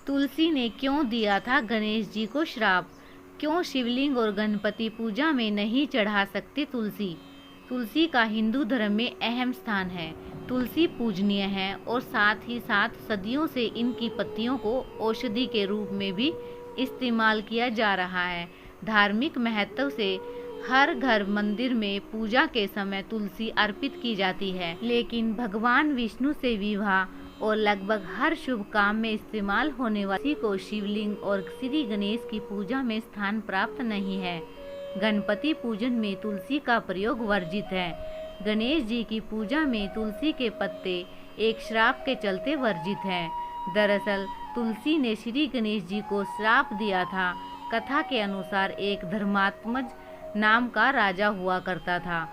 तुलसी ने क्यों दिया था गणेश जी को श्राप? क्यों शिवलिंग और गणपति पूजा में नहीं चढ़ा सकते तुलसी? तुलसी का हिंदू धर्म में अहम स्थान है। तुलसी पूजनीय है और साथ ही साथ सदियों से इनकी पत्तियों को औषधि के रूप में भी इस्तेमाल किया जा रहा है। धार्मिक महत्व से हर घर मंदिर में पूजा के समय तुलसी अर्पित की जाती है, लेकिन भगवान विष्णु से विवाह और लगभग हर शुभ काम में इस्तेमाल होने वाली को शिवलिंग और श्री गणेश की पूजा में स्थान प्राप्त नहीं है। गणपति पूजन में तुलसी का प्रयोग वर्जित है। गणेश जी की पूजा में तुलसी के पत्ते एक श्राप के चलते वर्जित हैं। दरअसल तुलसी ने श्री गणेश जी को श्राप दिया था। कथा के अनुसार एक धर्मात्मज नाम का राजा हुआ करता था,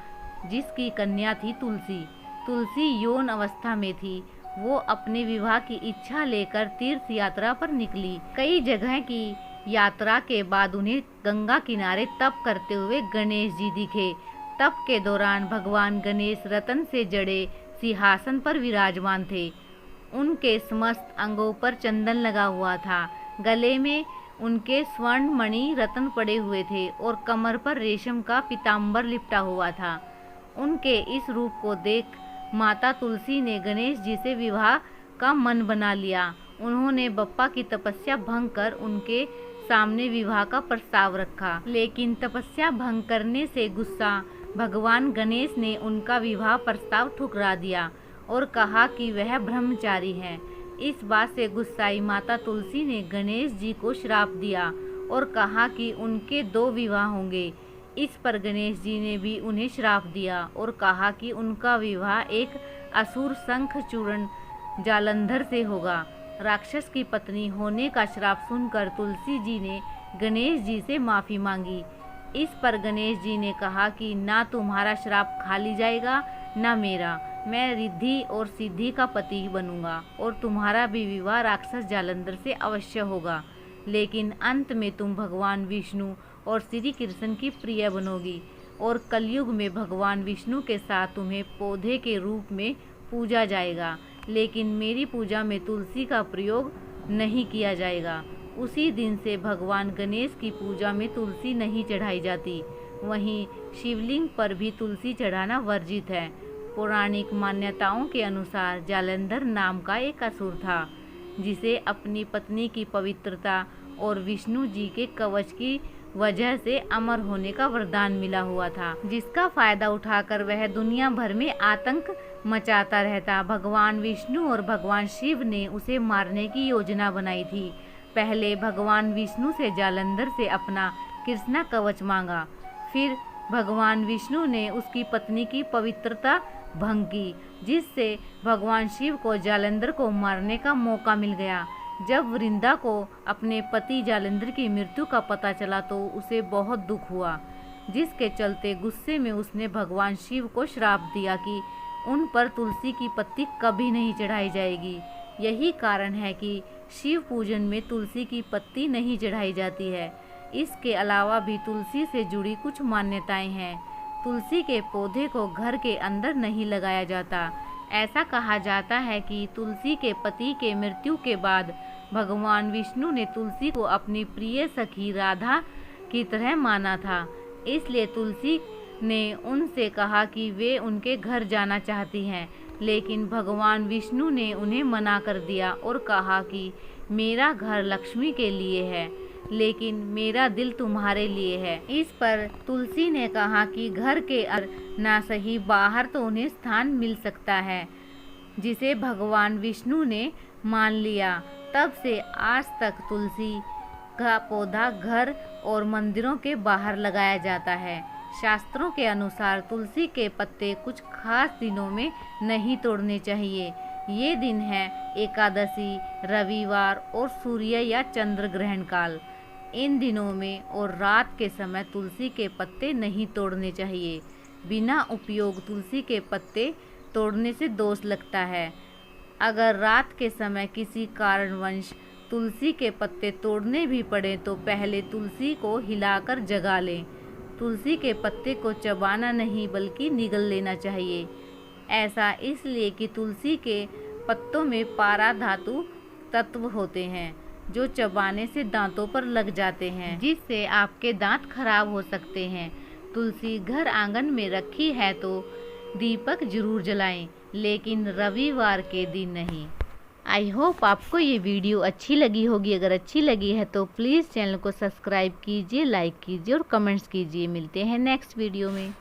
जिसकी कन्या थी तुलसी। तुलसी यौन अवस्था में थी। वो अपने विवाह की इच्छा लेकर तीर्थ यात्रा पर निकली। कई जगह की यात्रा के बाद उन्हें गंगा किनारे तप करते हुए गणेश जी दिखे। तप के दौरान भगवान गणेश रतन से जड़े सिंहासन पर विराजमान थे। उनके समस्त अंगों पर चंदन लगा हुआ था। गले में उनके स्वर्ण मणि रत्न पड़े हुए थे और कमर पर रेशम का पीताम्बर लिपटा हुआ था। उनके इस रूप को देख माता तुलसी ने गणेश जी से विवाह का मन बना लिया। उन्होंने बप्पा की तपस्या भंग कर उनके सामने विवाह का प्रस्ताव रखा, लेकिन तपस्या भंग करने से गुस्सा भगवान गणेश ने उनका विवाह प्रस्ताव ठुकरा दिया और कहा कि वह ब्रह्मचारी है। इस बात से गुस्साई माता तुलसी ने गणेश जी को श्राप दिया और कहा कि उनके 2 विवाह होंगे। इस पर गणेश जी ने भी उन्हें श्राप दिया और कहा कि उनका विवाह एक असुर शंखचूर्ण जालंधर से होगा। राक्षस की पत्नी होने का श्राप सुनकर तुलसी जी ने गणेश जी से माफ़ी मांगी। इस पर गणेश जी ने कहा कि ना तुम्हारा श्राप खाली जाएगा ना मेरा। मैं रिद्धि और सिद्धि का पति बनूंगा और तुम्हारा भी विवाह राक्षस जालंधर से अवश्य होगा, लेकिन अंत में तुम भगवान विष्णु और श्री कृष्ण की प्रिय बनोगी और कलयुग में भगवान विष्णु के साथ तुम्हें पौधे के रूप में पूजा जाएगा, लेकिन मेरी पूजा में तुलसी का प्रयोग नहीं किया जाएगा। उसी दिन से भगवान गणेश की पूजा में तुलसी नहीं चढ़ाई जाती। वहीं शिवलिंग पर भी तुलसी चढ़ाना वर्जित है। पौराणिक मान्यताओं के अनुसार जालंधर नाम का एक असुर था, जिसे अपनी पत्नी की पवित्रता और विष्णु जी के कवच की वजह से अमर होने का वरदान मिला हुआ था, जिसका फायदा उठाकर वह दुनिया भर में आतंक मचाता रहता। भगवान विष्णु और भगवान शिव ने उसे मारने की योजना बनाई थी। पहले भगवान विष्णु से जालंधर से अपना कृष्णा कवच मांगा, फिर भगवान विष्णु ने उसकी पत्नी की पवित्रता भंग की, जिससे भगवान शिव को जालंधर को मारने का मौका मिल गया। जब वृंदा को अपने पति जालंधर की मृत्यु का पता चला तो उसे बहुत दुख हुआ, जिसके चलते गुस्से में उसने भगवान शिव को श्राप दिया कि उन पर तुलसी की पत्ती कभी नहीं चढ़ाई जाएगी। यही कारण है कि शिव पूजन में तुलसी की पत्ती नहीं चढ़ाई जाती है। इसके अलावा भी तुलसी से जुड़ी कुछ मान्यताएं हैं। तुलसी के पौधे को घर के अंदर नहीं लगाया जाता। ऐसा कहा जाता है कि तुलसी के पति के मृत्यु के बाद भगवान विष्णु ने तुलसी को अपनी प्रिय सखी राधा की तरह माना था, इसलिए तुलसी ने उनसे कहा कि वे उनके घर जाना चाहती हैं, लेकिन भगवान विष्णु ने उन्हें मना कर दिया और कहा कि मेरा घर लक्ष्मी के लिए है, लेकिन मेरा दिल तुम्हारे लिए है। इस पर तुलसी ने कहा कि घर के अंदर ना सही बाहर तो उन्हें स्थान मिल सकता है, जिसे भगवान विष्णु ने मान लिया। तब से आज तक तुलसी का पौधा घर और मंदिरों के बाहर लगाया जाता है। शास्त्रों के अनुसार तुलसी के पत्ते कुछ खास दिनों में नहीं तोड़ने चाहिए। ये दिन है एकादशी, रविवार और सूर्य या चंद्र ग्रहण काल। इन दिनों में और रात के समय तुलसी के पत्ते नहीं तोड़ने चाहिए। बिना उपयोग तुलसी के पत्ते तोड़ने से दोष लगता है। अगर रात के समय किसी कारणवश तुलसी के पत्ते तोड़ने भी पड़े तो पहले तुलसी को हिलाकर जगा लें। तुलसी के पत्ते को चबाना नहीं बल्कि निगल लेना चाहिए। ऐसा इसलिए कि तुलसी के पत्तों में पारा धातु तत्व होते हैं, जो चबाने से दांतों पर लग जाते हैं, जिससे आपके दांत खराब हो सकते हैं। तुलसी घर आंगन में रखी है तो दीपक जरूर जलाएं, लेकिन रविवार के दिन नहीं। आई होप आपको ये वीडियो अच्छी लगी होगी। अगर अच्छी लगी है तो प्लीज़ चैनल को सब्सक्राइब कीजिए, लाइक कीजिए और कमेंट्स कीजिए। मिलते हैं नेक्स्ट वीडियो में।